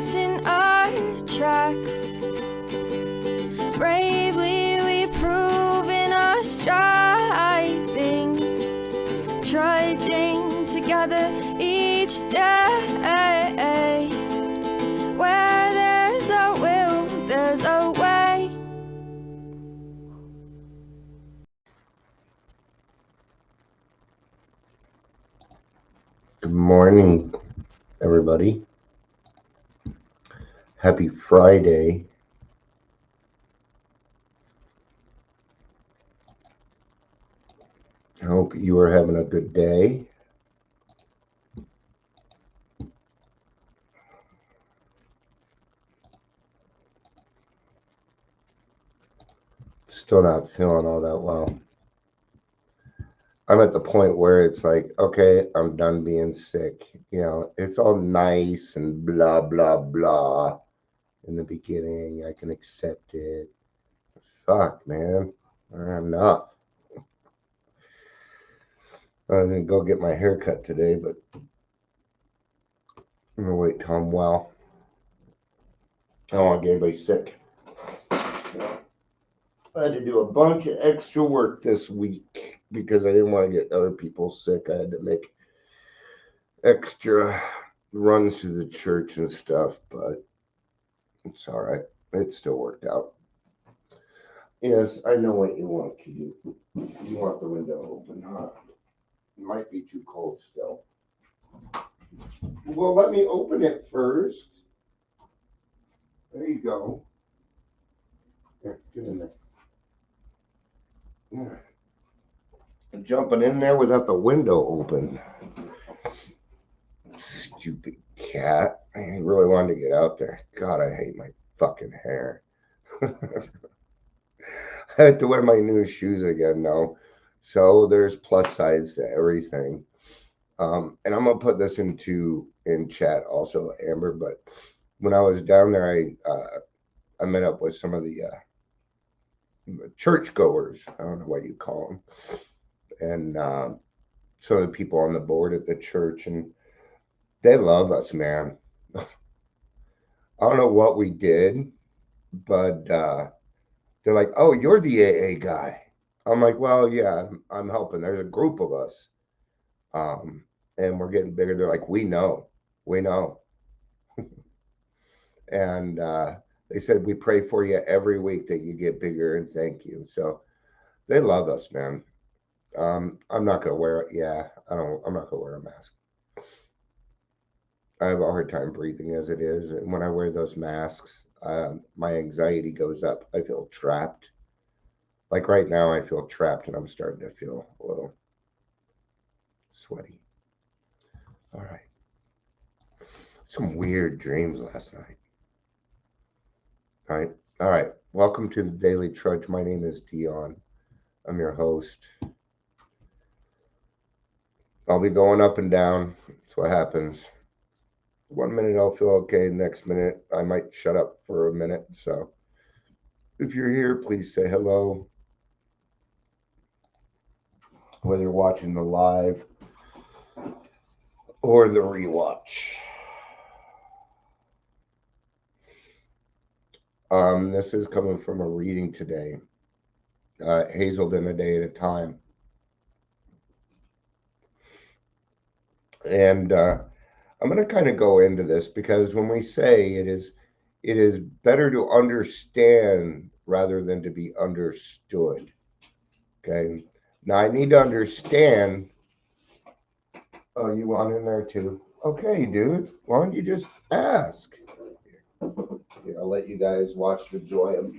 sparks in our tracks. Bravely we prove in our striving, trudging together each day. Where there's a will, there's a way. Good morning, everybody. Happy Friday. I hope you are having a good day. Still not feeling all that well. I'm at the point where it's like, okay, I'm done being sick. You know, it's all nice and blah, blah, blah in the beginning. I can accept it. Fuck, man. Enough. I'm going to go get my hair cut today, but I'm going to wait till I'm well. I don't want to get anybody sick. I had to do a bunch of extra work this week because I didn't want to get other people sick. I had to make extra runs to the church and stuff, but it's all right. It still worked out. Yes, I know what you want to do. You want the window open, huh? It might be too cold still. Well, let me open it first. There you go. Here, get in there. Yeah. I'm jumping in there without the window open. Stupid cat. I really wanted to get out there. God, I hate my fucking hair. I had to wear my new shoes again though. So there's plus sides to everything. And I'm gonna put this in chat also, Amber. But when I was down there, I met up with some of the churchgoers. I don't know what you call them, and some of the people on the board at the church, and they love us, man. I don't know what we did, but they're like, "Oh, you're the AA guy." I'm like, "Well, yeah, I'm helping. There's a group of us, and we're getting bigger." They're like, we know," and they said, "We pray for you every week that you get bigger, and thank you." So they love us, man. I'm not gonna wear it. Yeah, I'm not gonna wear a mask. I have a hard time breathing as it is, and when I wear those masks, my anxiety goes up. I feel trapped. Like right now, I feel trapped, and I'm starting to feel a little sweaty. All right. Some weird dreams last night. All right. Welcome to the Daily Trudge. My name is Dion. I'm your host. I'll be going up and down. That's what happens. 1 minute I'll feel okay. Next minute I might shut up for a minute. So if you're here, please say hello. Whether you're watching the live or the rewatch. This is coming from a reading today. Hazelden, A Day at a Time. And I'm going to kind of go into this because when we say it is better to understand rather than to be understood. Okay. Now I need to understand. Oh, you want in there too? Okay, dude. Why don't you just ask? Here, I'll let you guys watch the joy of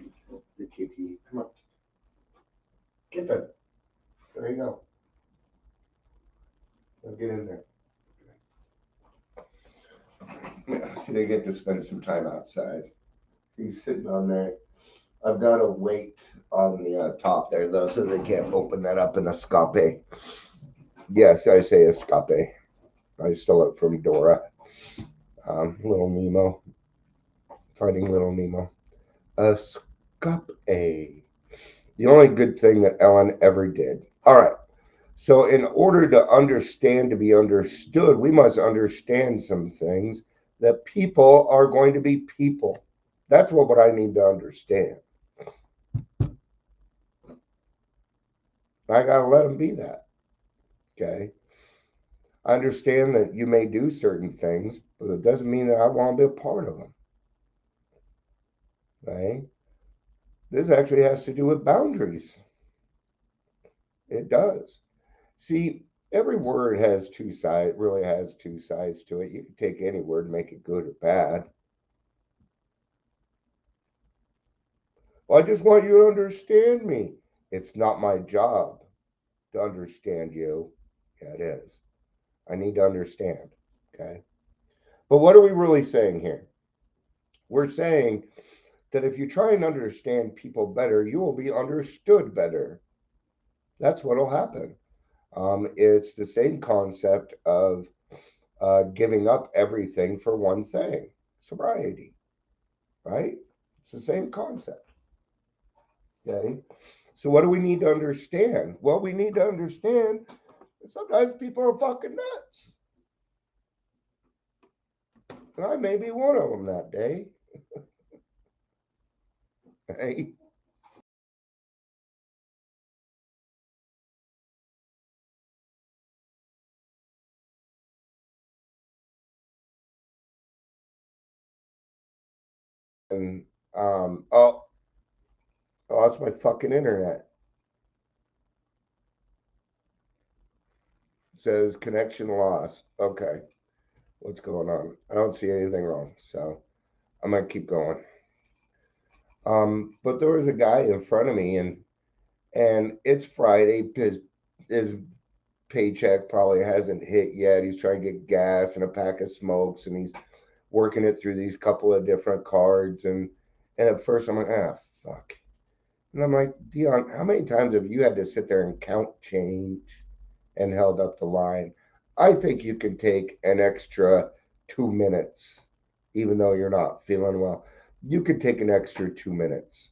the kitty. Come on. Get them. There you go. Now get in there. Yeah, see, they get to spend some time outside. He's sitting on there. I've got a weight on the top there, though, so they can't open that up in escape. Yes, I say escape. I stole it from Dora. Little Nemo. Finding Little Nemo. Escape. The only good thing that Ellen ever did. All right. So in order to understand, to be understood, we must understand some things that people are going to be people. That's what I need to understand. I got to let them be that. Okay. I understand that you may do certain things, but it doesn't mean that I want to be a part of them. Right? This actually has to do with boundaries. It does. See, every word has two sides, really has two sides to it. You can take any word and make it good or bad. Well, I just want you to understand me. It's not my job to understand you. Yeah, it is. I need to understand. Okay. But what are we really saying here? We're saying that if you try and understand people better, you will be understood better. That's what will happen. It's the same concept of giving up everything for one thing, sobriety, right? It's the same concept. Okay. So, what do we need to understand? Well, we need to understand that sometimes people are fucking nuts. And I may be one of them that day. Hey. And, oh, I lost my fucking internet. It says connection lost. Okay. What's going on? I don't see anything wrong. So, I might keep going. But there was a guy in front of me, and it's Friday. His paycheck probably hasn't hit yet. He's trying to get gas and a pack of smokes, and he's working it through these couple of different cards. And at first, I'm like, ah, fuck. And I'm like, Dion, how many times have you had to sit there and count change and held up the line? I think you can take an extra 2 minutes, even though you're not feeling well. You could take an extra 2 minutes.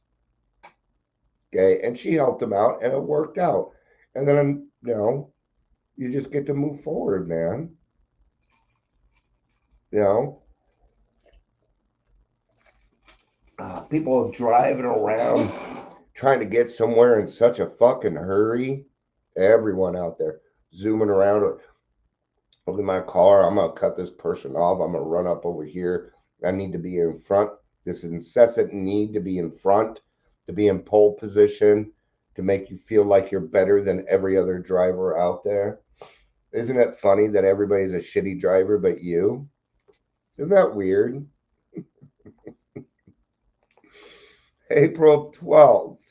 Okay. And she helped him out and it worked out. And then, you just get to move forward, man. You know, people driving around trying to get somewhere in such a fucking hurry. Everyone out there zooming around. Look at my car. I'm going to cut this person off. I'm going to run up over here. I need to be in front. This is incessant need to be in front, to be in pole position, to make you feel like you're better than every other driver out there. Isn't it funny that everybody's a shitty driver but you? Isn't that weird? April 12th.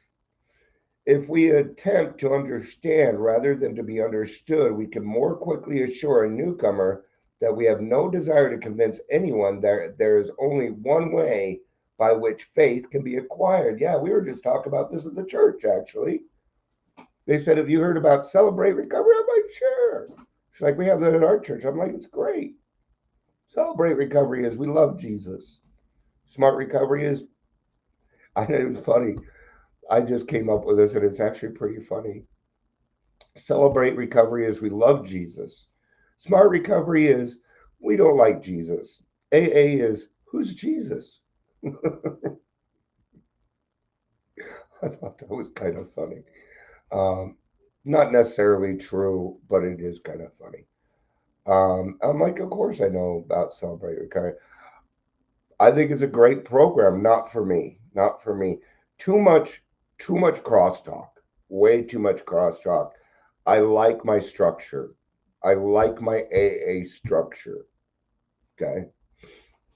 If we attempt to understand rather than to be understood, we can more quickly assure a newcomer that we have no desire to convince anyone that there is only one way by which faith can be acquired. Yeah, we were just talking about this at the church, actually. They said, have you heard about Celebrate Recovery? I'm like, sure. It's like, we have that at our church. I'm like, it's great. Celebrate Recovery is we love Jesus. Smart Recovery is, I know it was funny. I just came up with this and it's actually pretty funny. Celebrate Recovery is we love Jesus. Smart Recovery is we don't like Jesus. AA is who's Jesus? I thought that was kind of funny. Um, Not necessarily true, but it is kind of funny. I'm like, of course I know about Celebrate Recovery. I think it's a great program. Not for me. Not for me. Too much, too much crosstalk. Way too much crosstalk. I like my structure. I like my AA structure. Okay.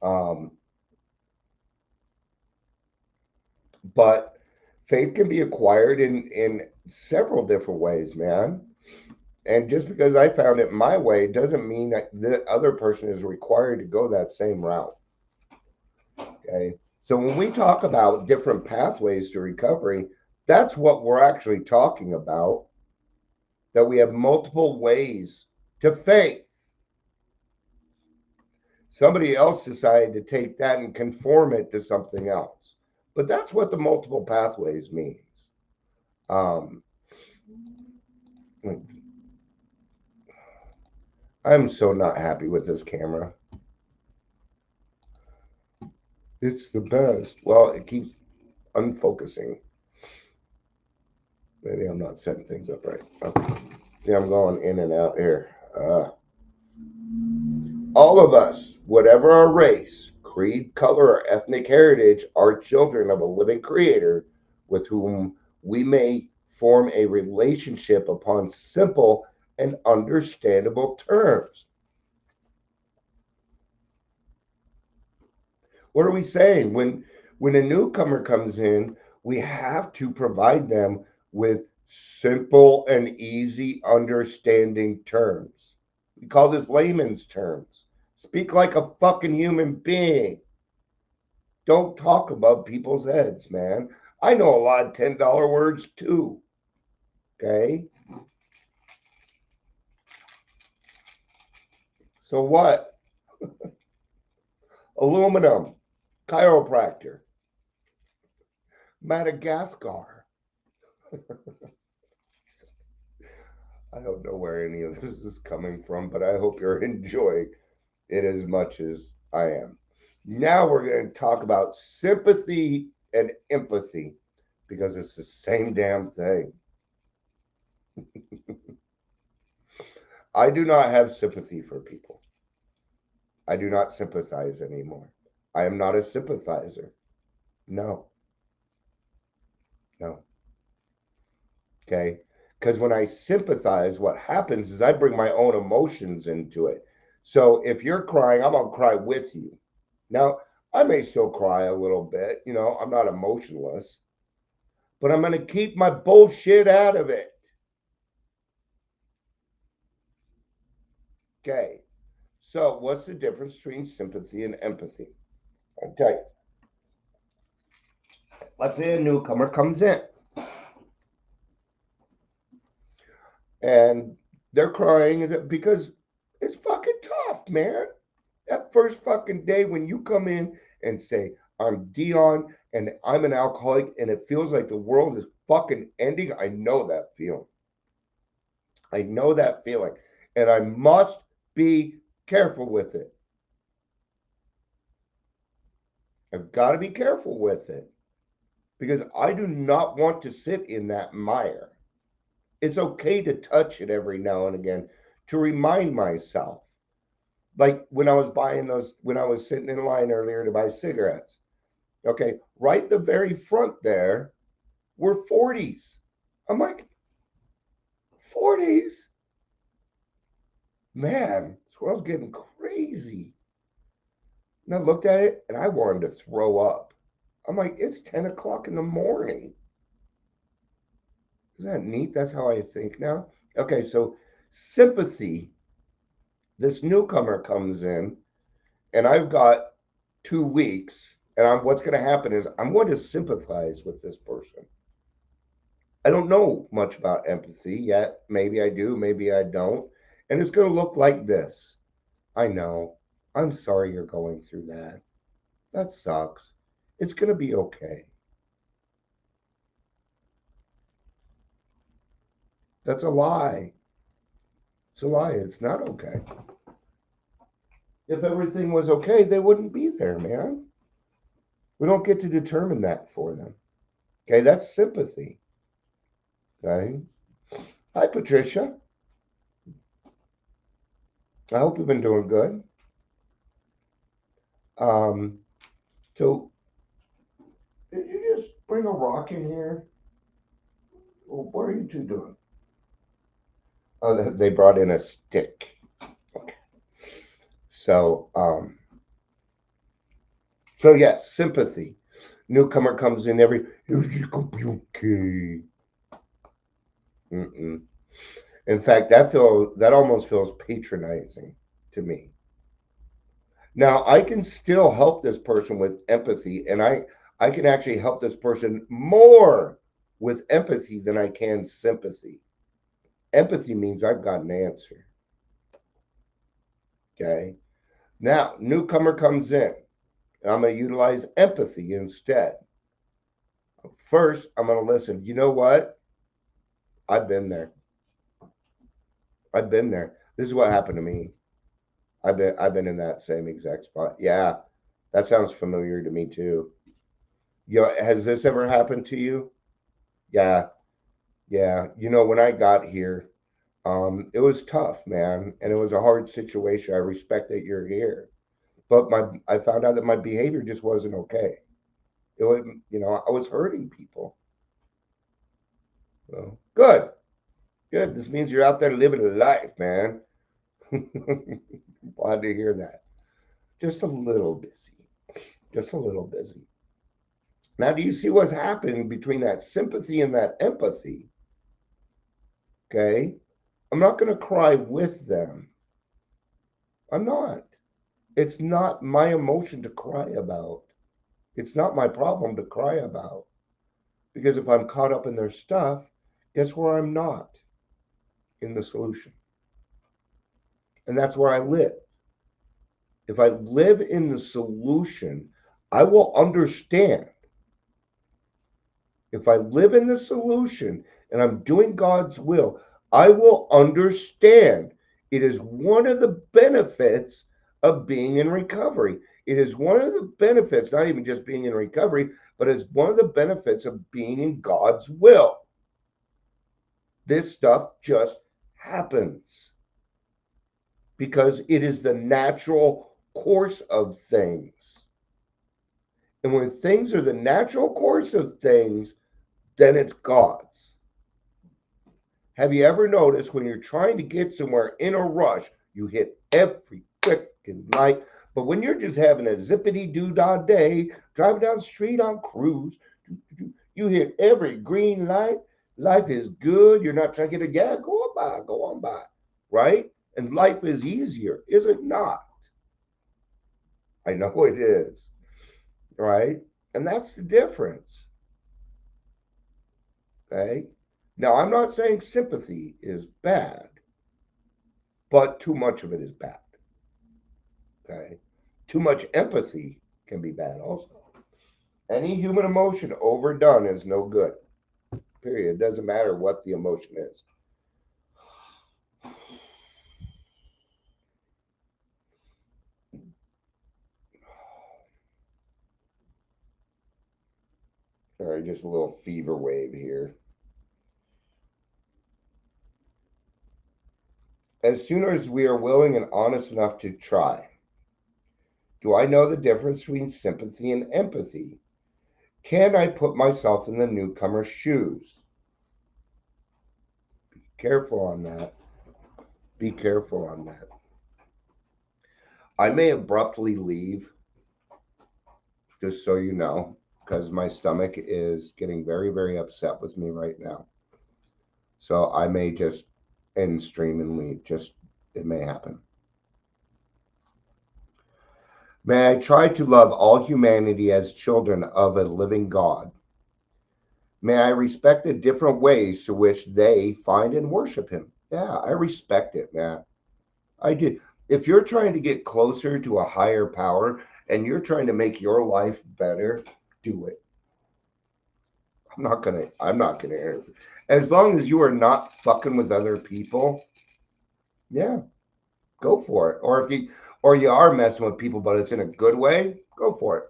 Um, but faith can be acquired in several different ways, man. And just because I found it my way doesn't mean that the other person is required to go that same route. Okay. So when we talk about different pathways to recovery, that's what we're actually talking about. That we have multiple ways to faith. Somebody else decided to take that and conform it to something else. But that's what the multiple pathways means. Um, I'm so not happy with this camera. It's the best. Well, it keeps unfocusing. Maybe I'm not setting things up right. Okay. Yeah, I'm going in and out here. All of us, whatever our race, creed, color, or ethnic heritage, are children of a living creator with whom we may form a relationship upon simple and understandable terms. What are we saying? When a newcomer comes in, we have to provide them with simple and easy understanding terms. We call this layman's terms. Speak like a fucking human being. Don't talk above people's heads, man. I know a lot of $10 words too. Okay. So what? Aluminum, chiropractor, Madagascar. I don't know where any of this is coming from, but I hope you're enjoying it as much as I am. Now we're going to talk about sympathy and empathy because it's the same damn thing. I do not have sympathy for people. I do not sympathize anymore. I am not a sympathizer. No, no. Okay. Because when I sympathize, what happens is I bring my own emotions into it. So if you're crying, I'm going to cry with you. Now, I may still cry a little bit. I'm not emotionless, but I'm going to keep my bullshit out of it. Okay. So, what's the difference between sympathy and empathy? Okay. Let's say a newcomer comes in and they're crying because it's fucking tough, man. That first fucking day when you come in and say, I'm Dion and I'm an alcoholic and it feels like the world is fucking ending, I know that feeling. I know that feeling. And I must be careful with it. I've got to be careful with it because I do not want to sit in that mire. It's okay to touch it every now and again to remind myself. Like when I was when I was sitting in line earlier to buy cigarettes. Okay, right the very front there were 40s. I'm like, 40s? Man, this world's getting crazy. And I looked at it and I wanted to throw up. I'm like, it's 10 o'clock in the morning. Isn't that neat? That's how I think now. Okay, so sympathy. This newcomer comes in, and I've got 2 weeks, and what's going to happen is I'm going to sympathize with this person. I don't know much about empathy yet. Maybe I do, maybe I don't. And it's going to look like this. I know. I'm sorry you're going through that. That sucks. It's going to be okay. That's a lie. It's a lie. It's not okay. If everything was okay, they wouldn't be there, man. We don't get to determine that for them. Okay, that's sympathy. Okay. Hi, Patricia. I hope you've been doing good. Um, so did you just bring a rock in here? Well, what are you two doing? Oh, they brought in a stick. Okay. So, yes, sympathy. Newcomer comes in every. Everything gonna be okay. Mm-mm. In fact, that almost feels patronizing to me. Now, I can still help this person with empathy, and I can actually help this person more with empathy than I can sympathy. Empathy means I've got an answer. Okay. Now, newcomer comes in, and I'm going to utilize empathy instead. First, I'm going to listen. You know what? I've been there. I've been there. This is what happened to me. I've been in that same exact spot. Yeah. That sounds familiar to me too. Has this ever happened to you? Yeah, yeah. When I got here, it was tough, man, and it was a hard situation. I respect that you're here, but I found out that my behavior just wasn't okay. It was, I was hurting people. So, good, good. This means you're out there living a life, man. Glad to hear that. Just a little busy. Just a little busy. Now, do you see what's happening between that sympathy and that empathy? Okay. I'm not going to cry with them. I'm not. It's not my emotion to cry about. It's not my problem to cry about. Because if I'm caught up in their stuff, guess where I'm not? In the solution. And that's where I live. If I live in the solution, I will understand. If I live in the solution and I'm doing God's will, I will understand. It is one of the benefits of being in recovery. It is one of the benefits, not even just being in recovery, but it's one of the benefits of being in God's will. This stuff just happens because it is the natural course of things. And when things are the natural course of things, then it's God's. Have you ever noticed when you're trying to get somewhere in a rush, you hit every freaking light, but when you're just having a zippity doo dah day, driving down the street on cruise, you hit every green light. Life is good. You're not trying to get go on by, right? And life is easier, is it not? I know it is, right? And that's the difference. Okay. Now, I'm not saying sympathy is bad, but too much of it is bad. Okay. Too much empathy can be bad also. Any human emotion overdone is no good. Period. It doesn't matter what the emotion is. All right, just a little fever wave here. As soon as we are willing and honest enough to try, do I know the difference between sympathy and empathy? Can I put myself in the newcomer's shoes? Be careful on that. Be careful on that. I may abruptly leave, just so you know, because my stomach is getting very, very upset with me right now. So I may just end stream and leave. Just, it may happen. May I try to love all humanity as children of a living God. May I respect the different ways to which they find and worship Him. Yeah, I respect it, man. I do. If you're trying to get closer to a higher power and you're trying to make your life better, do it. I'm not gonna interfere. As long as you are not fucking with other people, yeah, go for it. Or you are messing with people, but it's in a good way, go for it.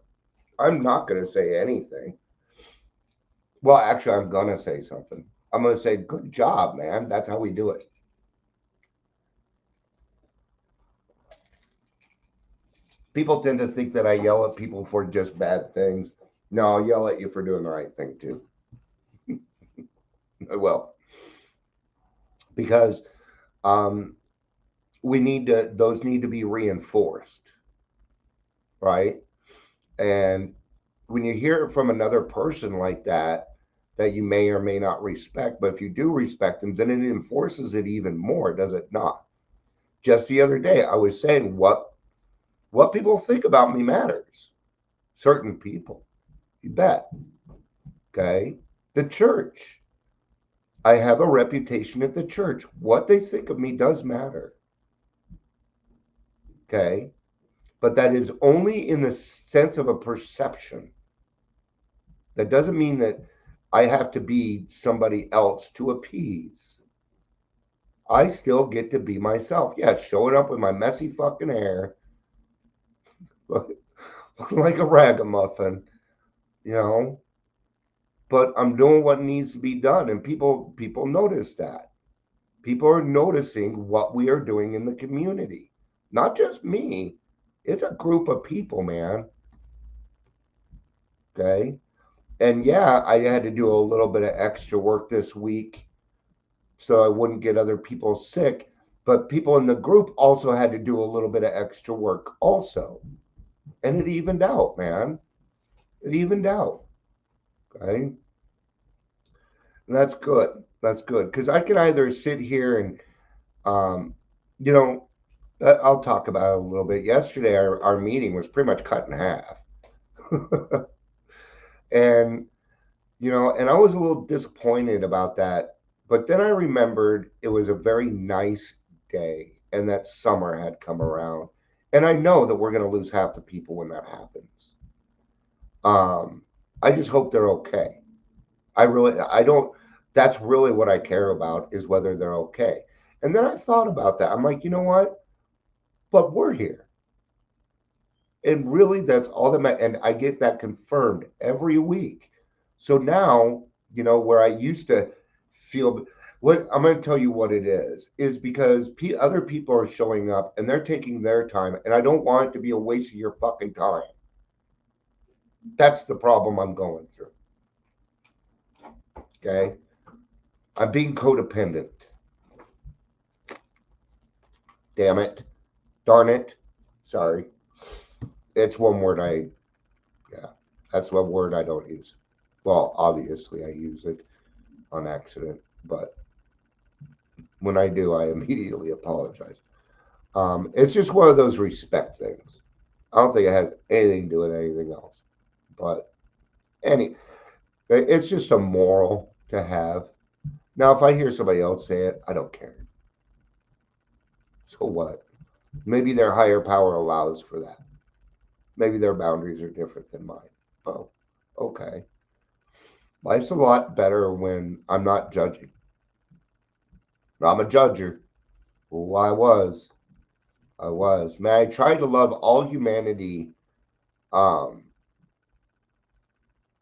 I'm not gonna say anything. Well, actually, I'm gonna say something. I'm gonna say, good job, man. That's how we do it. People tend to think that I yell at people for just bad things. No, I'll yell at you for doing the right thing too. I will. Because um, those need to be reinforced, right? And when you hear it from another person like that you may or may not respect, but if you do respect them, then it enforces it even more, does it not? Just the other day, I was saying what people think about me matters. Certain people, you bet. Okay. The church. I have a reputation at the church. What they think of me does matter. Okay. But that is only in the sense of a perception. That doesn't mean that I have to be somebody else to appease. I still get to be myself. Yeah, showing up with my messy fucking hair, looking like a ragamuffin, you know, but I'm doing what needs to be done, and people notice that. People are noticing what we are doing in the community. Not just me. It's a group of people, man. Okay? And yeah, I had to do a little bit of extra work this week so I wouldn't get other people sick, but people in the group also had to do a little bit of extra work also. And it evened out, man. It evened out. Okay? And that's good. That's good. Because I can either sit here and, um, you know, I'll talk about it a little bit. Yesterday, our meeting was pretty much cut in half. And, and I was a little disappointed about that. But then I remembered it was a very nice day and that summer had come around. And I know that we're going to lose half the people when that happens. Um, I just hope they're okay. I don't, that's really what I care about is whether they're okay. And then I thought about that. I'm like, you know what? But we're here. And really, that's all that matters. And I get that confirmed every week. So now, where I used to feel what I'm going to tell you what it is because other people are showing up and they're taking their time. And I don't want it to be a waste of your fucking time. That's the problem I'm going through. Okay. I'm being codependent. Damn it. Darn it. Sorry. It's one word yeah, that's one word I don't use. Well, obviously I use it on accident, but when I do, I immediately apologize. It's just one of those respect things. I don't think it has anything to do with anything else, but it's just a moral to have. Now, if I hear somebody else say it, I don't care. So what? Maybe their higher power allows for that. Maybe their boundaries are different than mine. Oh, okay. Life's a lot better when I'm not judging. I'm a judger. Oh, I was. I was. Man, I tried to love all humanity. Um,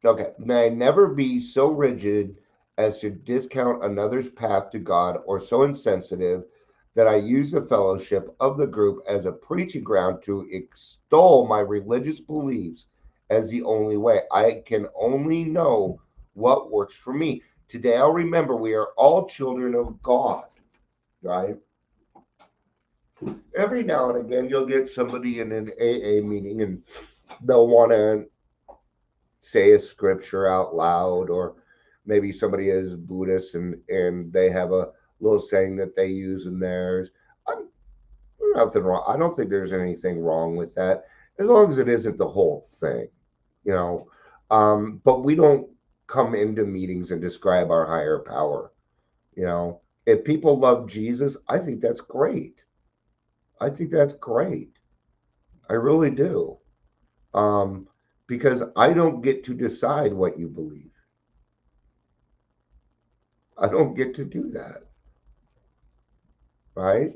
okay. May I never be so rigid as to discount another's path to God or so insensitive that I use the fellowship of the group as a preaching ground to extol my religious beliefs as the only way. I can only know what works for me. Today, I'll remember we are all children of God, right? Every now and again, you'll get somebody in an AA meeting and they'll want to say a scripture out loud, or maybe somebody is Buddhist and they have a little saying that they use in theirs. I'm nothing wrong. I don't think there's anything wrong with that, as long as it isn't the whole thing, you know. But we don't come into meetings and describe our higher power. If people love Jesus, I think that's great. I think that's great. I really do. Um, because I don't get to decide what you believe. I don't get to do that. Right?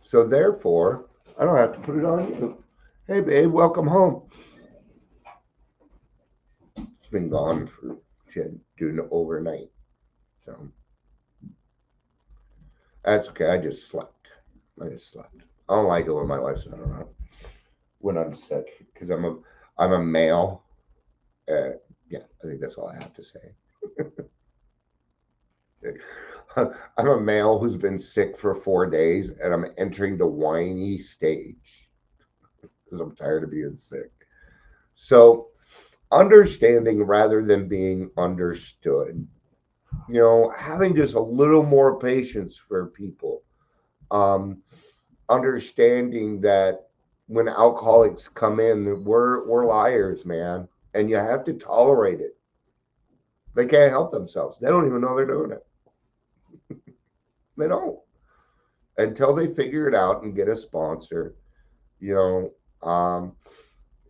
So therefore, I don't have to put it on you. Hey, babe, welcome home. It's been gone for shit, doing it overnight. So that's okay. I just slept. I just slept. I don't like it when my wife's not around when I'm sick because I'm a male. Yeah, I think that's all I have to say. I'm a male who's been sick for 4 days, and I'm entering the whiny stage because I'm tired of being sick. So, understanding rather than being understood. Having just a little more patience for people. Um, Understanding that when alcoholics come in, we're liars, man, and you have to tolerate it. They can't help themselves. They don't even know they're doing it. They don't until they figure it out and get a sponsor. You know,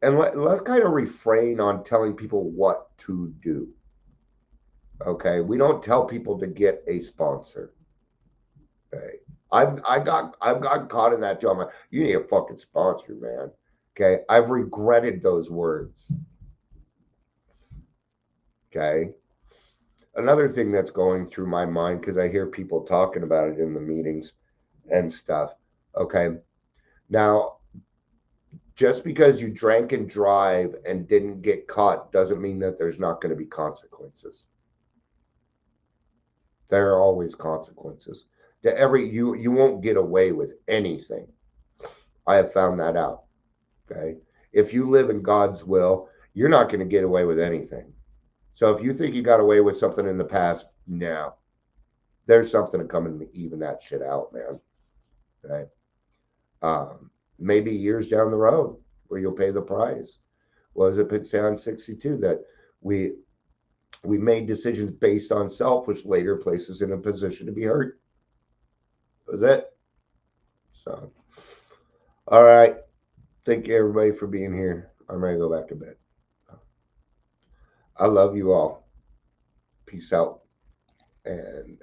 and let's kind of refrain on telling people what to do. Okay, we don't tell people to get a sponsor. Okay, I've got caught in that job. You need a fucking sponsor, man. Okay. I've regretted those words. Okay. Another thing that's going through my mind, because I hear people talking about it in the meetings and stuff. Okay. Now, just because you drank and drive and didn't get caught doesn't mean that there's not going to be consequences. There are always consequences. You won't get away with anything. I have found that out. Okay. If you live in God's will, you're not going to get away with anything. So if you think you got away with something in the past, no. There's something to come and even that shit out, man. Right? Maybe years down the road where you'll pay the price. Was it say on 62 that we we made decisions based on self, which later places in a position to be hurt. That was it. So, all right. Thank you everybody for being here. I'm ready to go back to bed. I love you all. Peace out. And